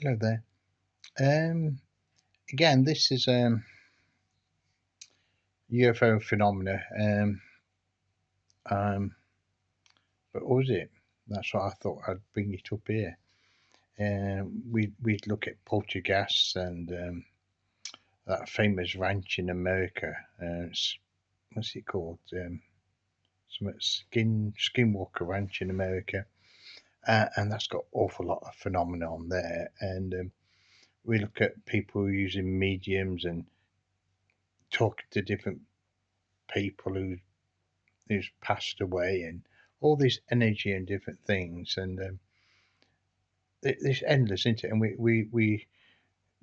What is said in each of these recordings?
Hello there. Um, Again, this is UFO phenomena. Um, but what was it? That's what I thought I'd bring it up here. We'd look at poltergeists and that famous ranch in America. What's it called? Some Skinwalker Ranch in America, and that's got awful lot of phenomena on there. And we look at people using mediums and talking to different people who's passed away and all this energy and different things and it's endless, isn't it? And we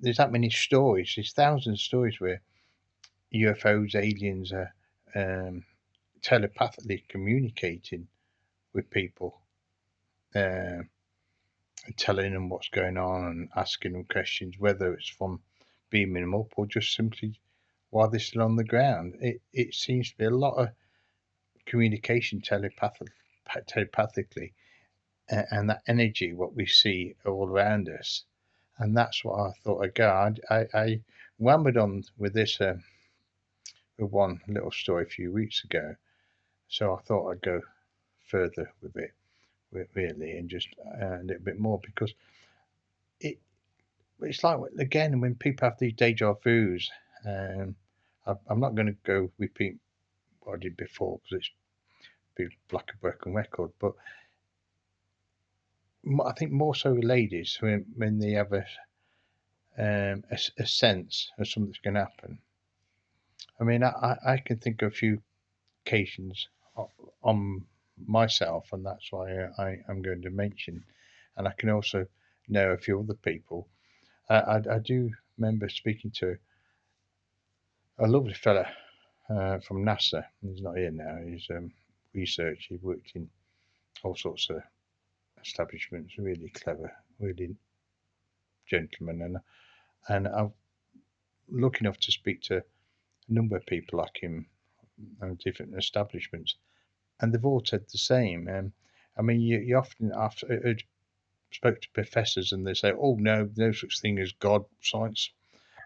there's that many stories. There's thousands of stories where UFOs, aliens are um, telepathically communicating with people, uh, and telling them what's going on and asking them questions, whether it's from beaming them up or just simply while they're still on the ground. It seems to be a lot of communication telepathically, and that energy, what we see all around us. And that's what I thought I'd go. I rambled on with this with one little story a few weeks ago, so I thought I'd go further with it, really, and just a little bit more because it it's like again when people have these deja vu's. Um, I'm not going to go repeat what I did before because it's be like a broken record, but I think more so ladies when they have a sense of something's going to happen. I mean, I can think of a few occasions on myself, and that's why I'm going to mention. And I can also know a few other people. I do remember speaking to a lovely fella from NASA. He's not here now. He's research. He worked in all sorts of establishments. Really clever, really gentleman, and I'm lucky enough to speak to a number of people like him and different establishments, and they've all said the same. I mean, you often after spoke to professors, and they say, "Oh no, no such thing as God, science,"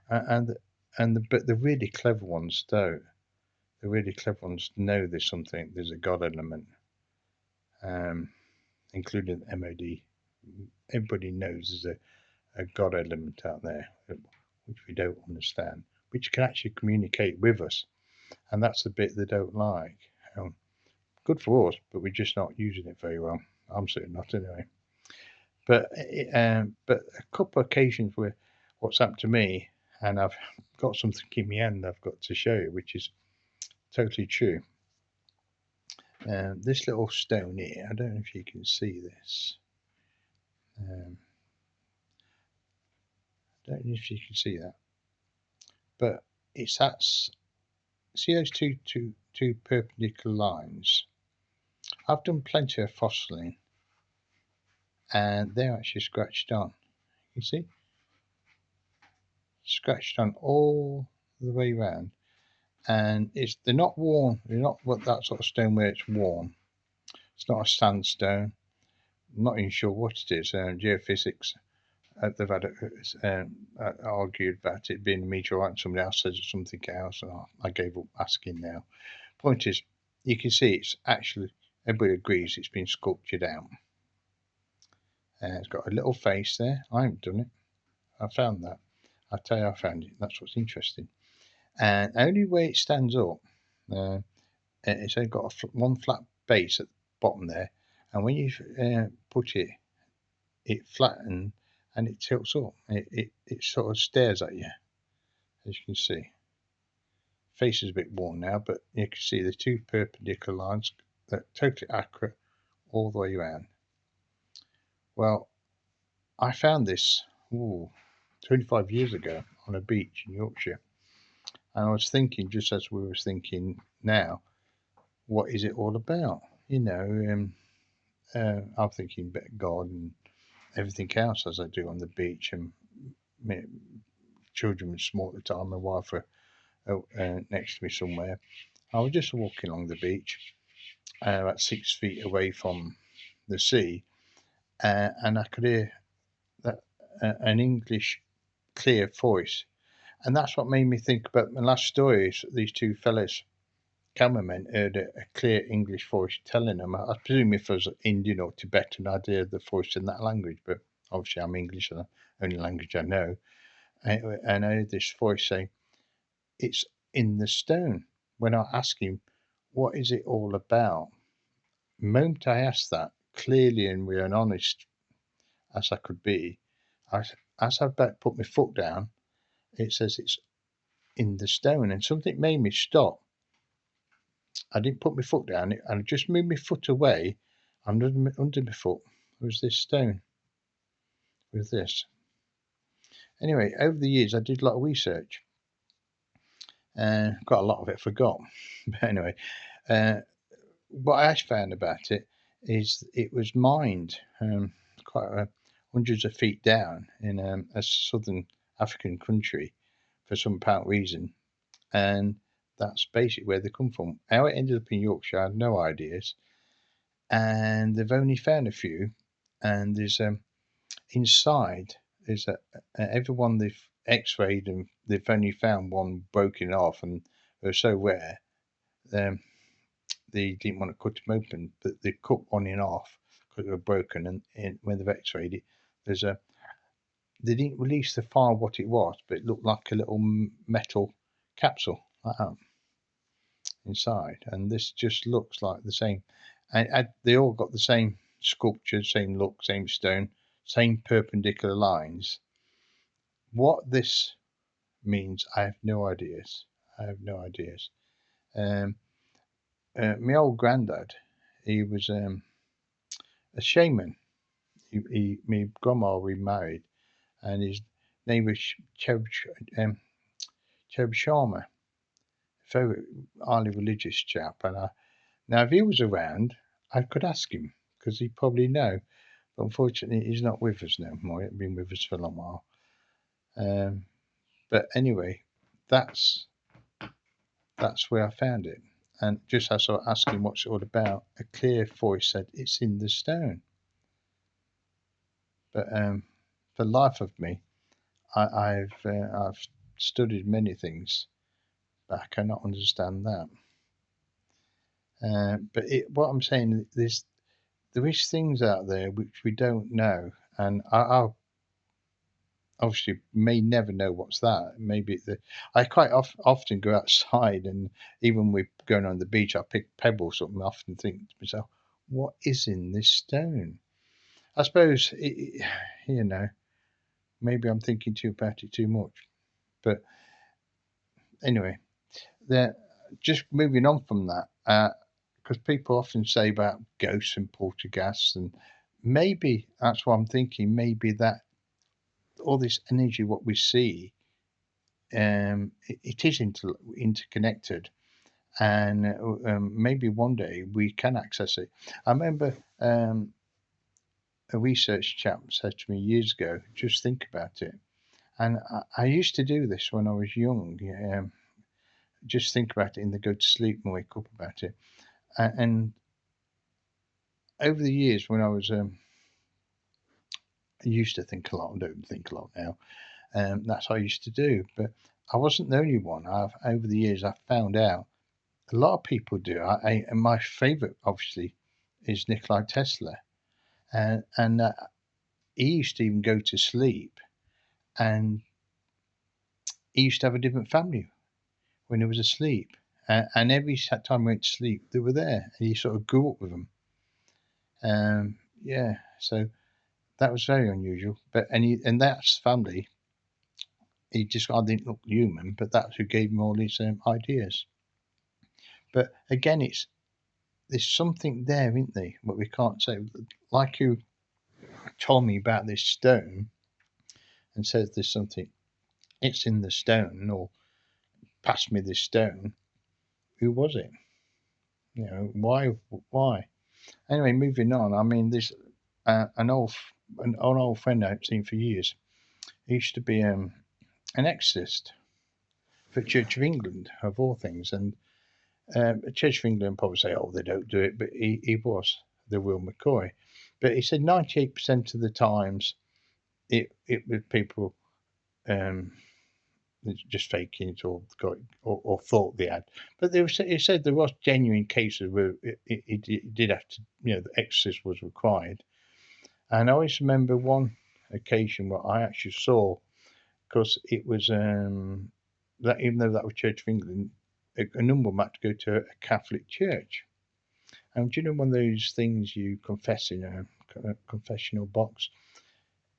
and but the really clever ones don't. The really clever ones know there's something, there's a God element, um, including the MOD. Everybody knows there's a God element out there, which we don't understand, which can actually communicate with us, and that's the bit they don't like. Um, Good for us, but we're just not using it very well. I'm certainly not anyway. But a couple of occasions where what's happened to me, and I've got something in my hand I've got to show you, which is totally true. This little stone here, I don't know if you can see this. Um, I don't know if you can see that, but it's that. See those two perpendicular lines? I've done plenty of fossiling, and they're actually scratched on. You see, scratched on all the way around, and they're not worn. They're not what that sort of stone where it's worn. It's not a sandstone. I'm not even sure what it is. Geophysics, they've had argued about it being a meteorite, and somebody else says it's something else. And I gave up asking now. Point is, you can see it's actually, everybody agrees it's been sculptured out. It's got a little face there. I haven't done it. I found that. I tell you, I found it. That's what's interesting. And only way it stands up, uh, it's only got one flat base at the bottom there, and when you put it, it flattens and it tilts up. It sort of stares at you, as you can see. Face is a bit worn now, but you can see the two perpendicular lines that are totally accurate all the way around. Well, I found this 25 years ago on a beach in Yorkshire, and I was thinking, just as we were thinking now, what is it all about? I'm thinking about God and everything else as I do on the beach, and my children were small at the time. My wife were next to me somewhere. I was just walking along the beach, about 6 feet away from the sea, and I could hear that an English clear voice, and that's what made me think about my last story. Is these two fellas, cameramen, heard a clear English voice telling them. I presume if I was Indian or Tibetan, I'd hear the voice in that language, but obviously I'm English, the only language I know. And I heard this voice saying, "It's in the stone." When I asked him, "What is it all about?" The moment I asked that, clearly and with an honest as I could be, as I about put my foot down, it says it's in the stone, and something made me stop. I didn't put my foot down, and I just moved my foot away. Under my foot was this stone with this. Anyway, over the years, I did a lot of research, and got a lot of it forgot. But anyway, what I found about it is it was mined quite hundreds of feet down in a southern African country for some apparent reason, and that's basically where they come from. How it ended up in Yorkshire, I have no ideas. And they've only found a few, and there's inside there's everyone they've X-rayed and they've only found one broken off, and they're so rare. They didn't want to cut them open, but they cut one in half because they were broken. And when they've X-rayed it, there's a they didn't release the file what it was, but it looked like a little metal capsule like that inside, and this just looks like the same. And they all got the same sculpture, same look, same stone, same perpendicular lines. What this means, I have no ideas. I have no ideas. Um, my old granddad, he was a shaman. My grandma remarried, and his name was um, Cherub Sharma, very highly religious chap. And now, if he was around, I could ask him because he'd probably know. But unfortunately, he's not with us no more. He's been with us for a long while. But anyway, that's where I found it. And just as I was asking what's it all about, a clear voice said, "It's in the stone." But for the life of me, I've studied many things, but I cannot understand that. But what I'm saying is, there is things out there which we don't know, and I obviously may never know what's that. Maybe I quite often go outside, and even with going on the beach, I pick pebbles up and I often think to myself, what is in this stone? I suppose, you know, maybe I'm thinking too about it too much. But anyway, just moving on from that, because people often say about ghosts and poltergeists, and maybe that's what I'm thinking. Maybe that all this energy, what we see, it is interconnected, and maybe one day we can access it. I remember a research chap said to me years ago, just think about it. And I used to do this when I was young. Just think about it and then go to sleep and wake up about it. And over the years, when I was, I used to think a lot. I don't think a lot now. That's what I used to do. But I wasn't the only one. Over the years, I found out a lot of people do. And my favourite, obviously, is Nikola Tesla. And he used to even go to sleep, and he used to have a different family when he was asleep. And every time he went to sleep, they were there, and he sort of grew up with them. Yeah, so that was very unusual. But and that's family. He just I didn't look human, but that's who gave him all these ideas. But again, there's something there, isn't there? What we can't say. Like you told me about this stone, and says there's something. It's in the stone, or pass me this stone. Who was it? You know why? Why? Anyway, moving on. I mean, this an old friend I've seen for years. He used to be an exorcist for Church of England, of all things, and Church of England probably say, "Oh, they don't do it," but he was the Will McCoy. But he said 98% of the times it was people um, just faking it or got or thought they had. But there was, it said there was genuine cases where it did have to, the exorcist was required. And I always remember one occasion where I actually saw, because it was that even though that was Church of England, a number of them had to go to a Catholic church. And do you know one of those things you confess in a confessional box?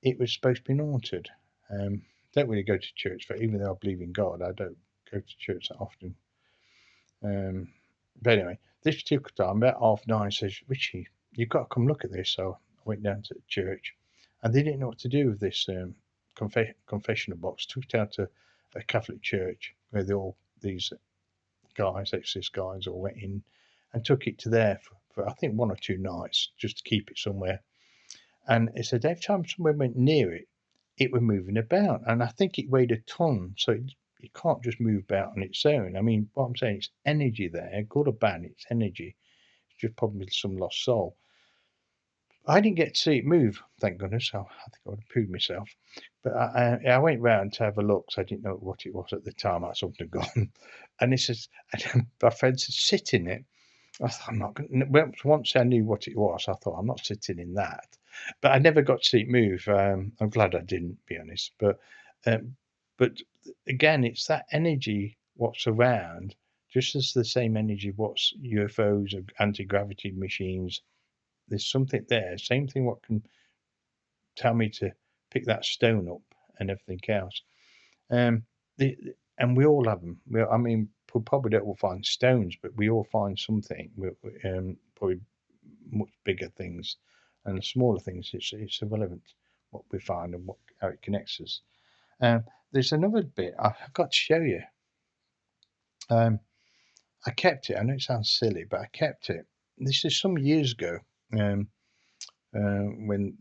It was supposed to be haunted. Don't really go to church, but even though I believe in God, I don't go to church that often. Um, but anyway, this particular time, about 9:30, says, Richie, you've got to come look at this. So I went down to the church, and they didn't know what to do with this confessional box. Took it out to a Catholic church where these guys, exorcist guys, all went in and took it to there for I think 1 or 2 nights just to keep it somewhere. And it said every time someone went near it, it was moving about. And I think it weighed a ton. So it can't just move about on its own. I mean, what I'm saying, it's energy there, good or bad, it's energy. It's just probably some lost soul. I didn't get to see it move, thank goodness. I think I would have pooed myself. But I went round to have a look, so I didn't know what it was at the time. I something had gone. And it says, and my friend said, sit in it. I thought, I'm not going to. Once I knew what it was, I thought, I'm not sitting in that. But I never got to see it move. I'm glad I didn't, be honest. Um, but again, it's that energy what's around, just as the same energy what's UFOs, anti gravity machines. There's something there. Same thing what can tell me to pick that stone up and everything else. Um, and we all have them. I mean, we probably don't all find stones, but we all find something. Probably much bigger things, and the smaller things. It's irrelevant what we find and how it connects us. There's another bit I've got to show you. I kept it. I know it sounds silly, but I kept it. This is some years ago, um, when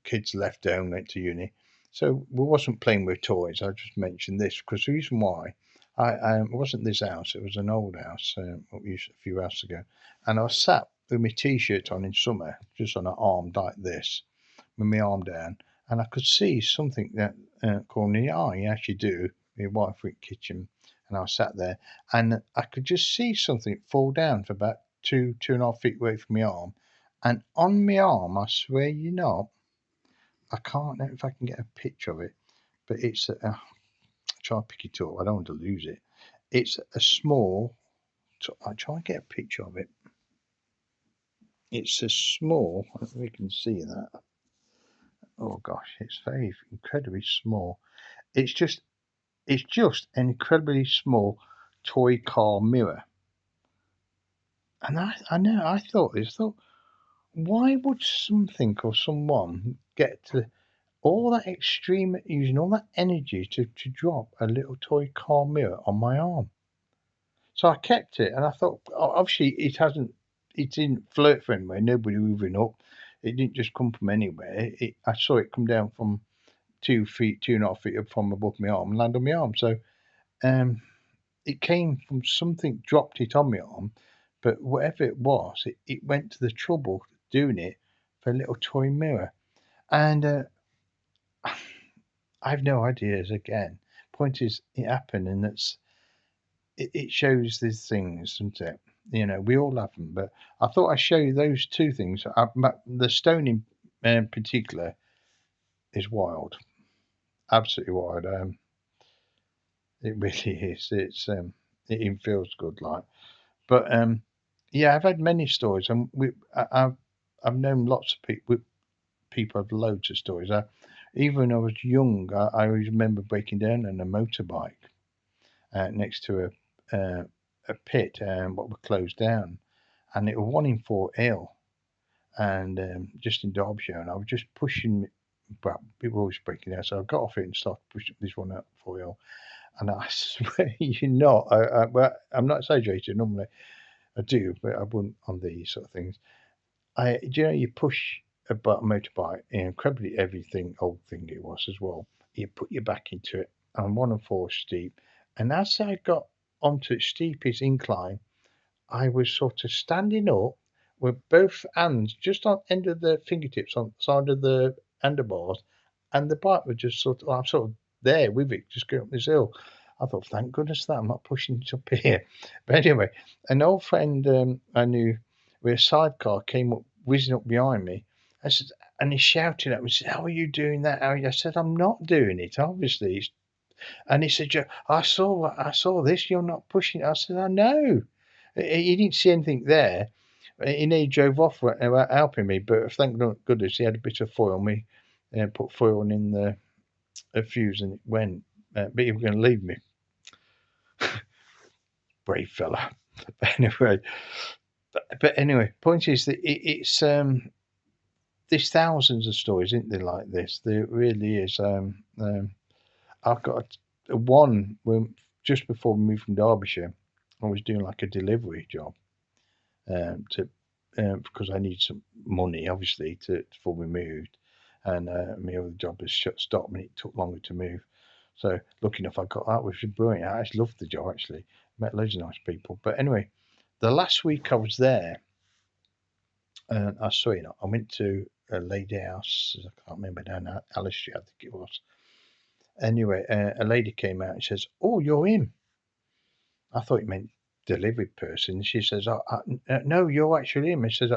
kids left home, went to uni. So we wasn't playing with toys. I just mentioned this because the reason why it wasn't this house, it was an old house what we used a few houses ago. And I was sat with my t-shirt on in summer, just on an arm like this, with my arm down, and I could see something that caught me in the eye. As you do, my wife went kitchen, and I was sat there, and I could just see something fall down for about 2.5 feet away from my arm, and on my arm, I swear you not, I can't know if I can get a picture of it, but it's try to pick it up. I don't want to lose it. It's a small. I try and get a picture of it. It's a small. I don't know if you can see that. Oh gosh, it's very incredibly small. It's just an incredibly small toy car mirror. And I know I thought this. Thought, why would something or someone get to all that extreme using all that energy to drop a little toy car mirror on my arm? So I kept it, and I thought, obviously, it didn't flirt from anywhere. Nobody moving up. It didn't just come from anywhere. I saw it come down from 2 feet, 2.5 feet up from above my arm, and land on my arm. So, um, it came from something dropped it on my arm, but whatever it was, it went to the trouble doing it for a little toy mirror, and I've no ideas. Again, point is, it happened, and it shows these things, doesn't it? We all have them, but I thought I'd show you those two things. The stone in particular is wild, absolutely wild. It really is. It even feels good, like. But yeah, I've had many stories, and I've known lots of people. People have loads of stories. Even when I was young, I always remember breaking down on a motorbike next to a pit, what were closed down, and it was 1 in 4 ill, and just in Derbyshire, and I was just pushing. Well, people were always breaking down, so I got off it and started pushing this one out for ill. And I swear you're not. Well, I'm not exaggerating. Normally I do, but I wouldn't on these sort of things. Do you know you push a motorbike, an incredibly heavy thing, old thing it was as well. You put your back into it, and 1 in 4 steep. And as I got onto its steepest incline, I was sort of standing up with both hands just on end of the fingertips on the side of the handlebars, and the bike was just I'm sort of there with it, just going up this hill. I thought, thank goodness that I'm not pushing it up here. But anyway, an old friend I knew with a sidecar came up, whizzing up behind me. I said, and he shouted at me, said, "How are you doing that, Harry?" I said, "I'm not doing it, obviously." And he said, "Yeah, I saw this. You're not pushing it." I said, "I know." He didn't see anything there. He nearly drove off helping me, but thank goodness he had a bit of foil. We put foil in the fuse and it went. But he was going to leave me. Brave fella. But anyway, but anyway, point is that it's there's thousands of stories, isn't there, like this? There really is. I've got one when just before we moved from Derbyshire, I was doing like a delivery job to because I need some money, obviously, to before we moved, and my other job has stopped and it took longer to move. So lucky enough, I got that, which was brilliant. I actually loved the job. Actually, met loads of nice people. But anyway, the last week I was there, I saw you know I went to a lady house. I can't remember down Alice Street, I think it was. Anyway, a lady came out and says, "Oh, you're in." I thought it meant delivery person. She says, "No, you're actually in." She says,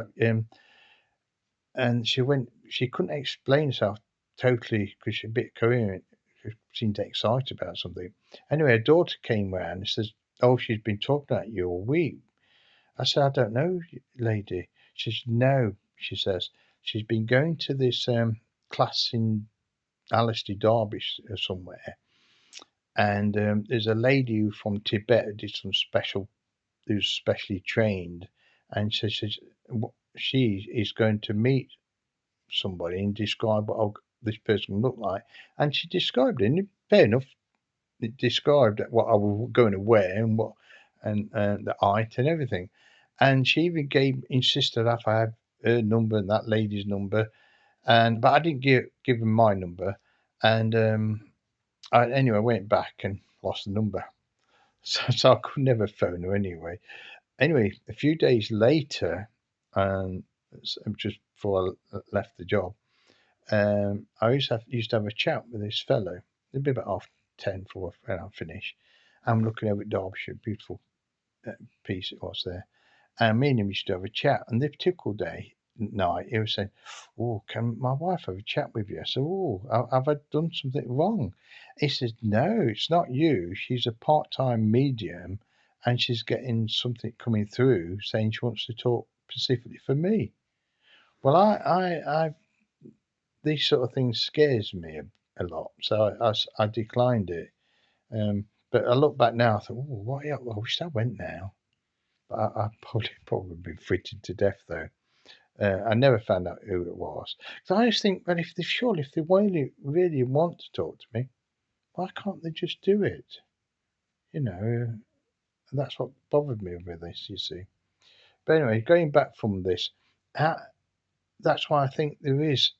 and she couldn't explain herself totally because she's a bit coherent. She seemed excited about something. Anyway, her daughter came round and says, "Oh, she's been talking about you all week." I said, "I don't know, lady." She says, "No," she says, "she's been going to this class in Alistair, Derby somewhere. And there's a lady who from Tibet who did some who's specially trained, and she is going to meet somebody and describe what this person looked like." And she described it, and fair enough, it described what I was going to wear and what and the height and everything. And she even insisted that I have her number and that lady's number, and but I didn't give them my number, and anyway I went back and lost the number. So I could never phone her anyway. Anyway, a few days later, just before I left the job, I used to have a chat with this fellow. It'd be about 10 for when I finish. I'm looking over at Derbyshire, beautiful piece it was there. And me and him used to have a chat. And the typical day, night, he was saying, "Oh, can my wife have a chat with you?" I said, "Oh, have I done something wrong?" He says, "No, it's not you. She's a part-time medium and she's getting something coming through saying she wants to talk specifically for me." Well, these sort of things scares me a lot. So I declined it. But I look back now, I thought, "Oh, what? I wish I went now." But I probably been frittered to death though. I never found out who it was. So I just think, well, if they really want to talk to me, why can't they just do it? You know, and that's what bothered me with this. You see. But anyway, going back from this, how, that's why I think there is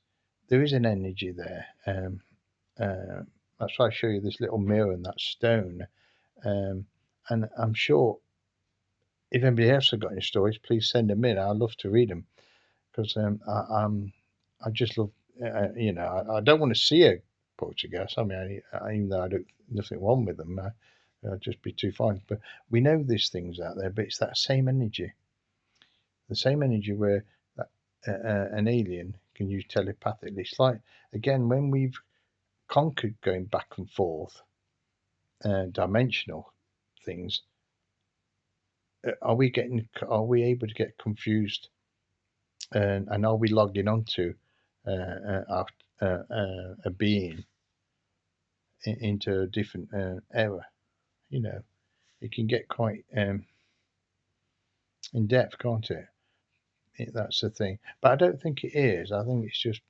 an energy there. Uh, that's why I show you this little mirror and that stone. Um, and I'm sure if anybody else has got any stories, please send them in. I'd love to read them because I just love, I don't want to see a Portuguese. I mean, even though I don't nothing wrong with them, I'd just be too fine. But we know there's things out there, but it's that same energy, the same energy where that, an alien can use telepathically. It's like again when we've conquered going back and forth, dimensional things. Are we able to get confused, and are we logging onto our, a being into a different era? You know, it can get quite in depth, can't it? That's the thing. But I don't think it is. I think it's just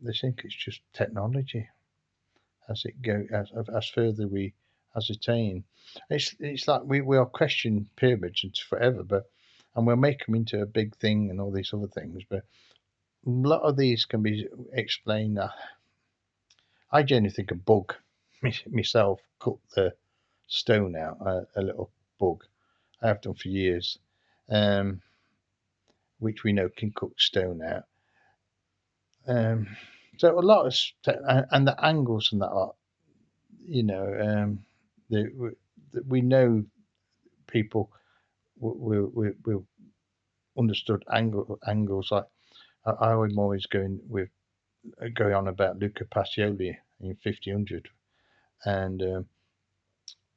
they think it's just technology as it go as further we ascertain. It's like we'll question pyramids forever, but and we'll make them into a big thing and all these other things, but a lot of these can be explained. I genuinely think a bug myself cut the stone out, a little bug. I have done for years, which we know can cook stone out. Um, So a lot of and the angles and that are, we know people will understood angles like I'm always going on about Luca Pacioli in 1500, and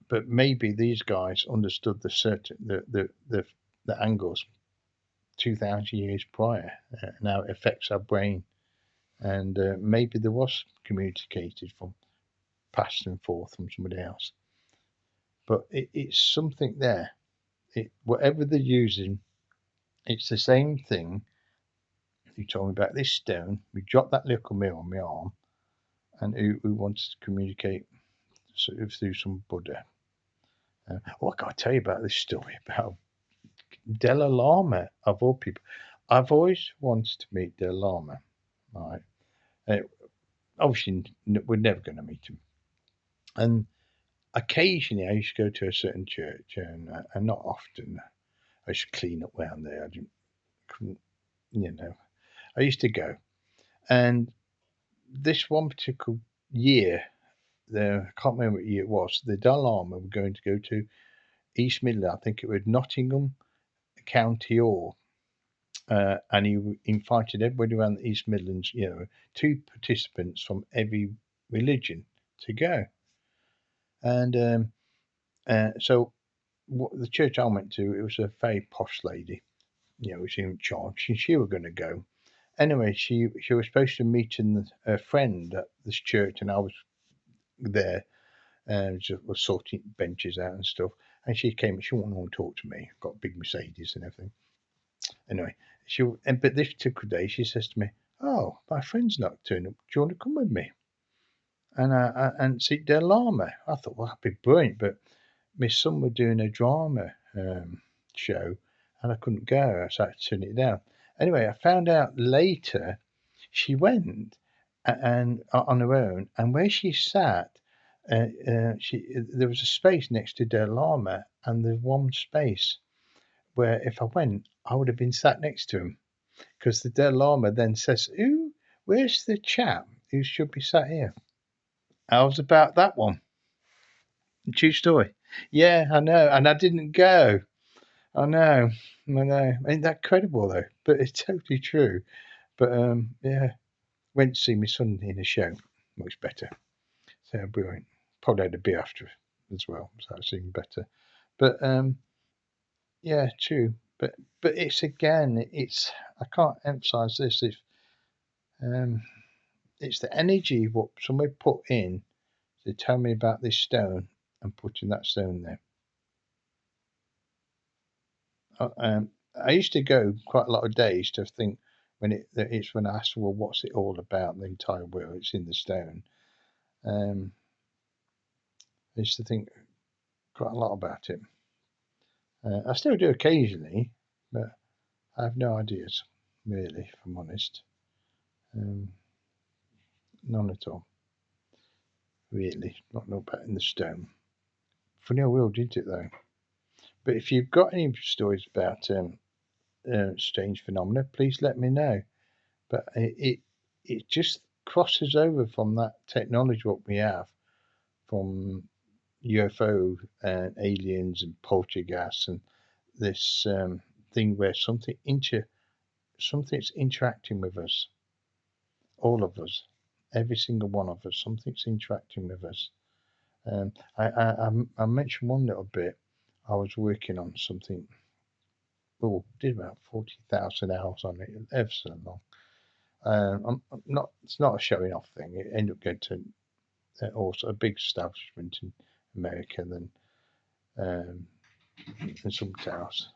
but maybe these guys understood the angles 2,000 years prior, and how it affects our brain, and maybe there was communicated from past and forth from somebody else, but it's something there. Whatever they're using, it's the same thing. You told me about this stone. We dropped that little mirror on my arm, and who wants to communicate sort of through some Buddha. I got to tell you about this story about Dalai Lama of all people. I've always wanted to meet Dalai Lama, right? Uh, Obviously, we're never going to meet him. And occasionally, I used to go to a certain church, and not often. I used to clean up around there. Couldn't, you know. I used to go, and this one particular year, I can't remember what year it was. The Dalai Lama were going to go to East Midland. I think it was Nottingham County Hall, and he invited everybody around the East Midlands. 2 participants from every religion to go, and so the church I went to, it was a very posh lady. She was in charge, and she was going to go. Anyway, she was supposed to meet a friend at this church, and I was there and just was sorting benches out and stuff. And she came and she wanted to talk to me. Got a big Mercedes and everything. Anyway, but this particular day she says to me, "Oh, my friend's not turning up. Do you want to come with me?" And see their llama. I thought, well, that'd be brilliant. But my son was doing a drama show, and I couldn't go. So I had to turn it down. Anyway, I found out later she went and on her own, and where she sat, there was a space next to Del Lama, and there's one space where if I went, I would have been sat next to him, because the Del Lama then says, where's the chap who should be sat here?" I was about that one. True story. Yeah, I know, and I didn't go. I know. Ain't that credible though? But it's totally true. But yeah, went to see my son in a show. Much better. So brilliant. Probably had a beer after as well, so that's even better. But yeah, true. But it's again, I can't emphasize this. Um, it's the energy what somebody put in to tell me about this stone and putting that stone there. I used to go quite a lot of days to think it's when I asked, well, what's it all about? The entire wheel, it's in the stone. I used to think quite a lot about it. I still do occasionally, but I have no ideas, really, if I'm honest. None at all, really. Not about in the stone. Funny how weird, did it though? But if you've got any stories about strange phenomena, please let me know. But it just crosses over from that technology what we have from UFO and aliens and poltergeists and this thing where something's interacting with us, all of us, every single one of us. Something's interacting with us. I mentioned one little bit. I was working on something. Oh, did about 40,000 hours on it, ever so long. I'm not. It's not a showing off thing. It ended up going to also a big establishment in America, then and something else.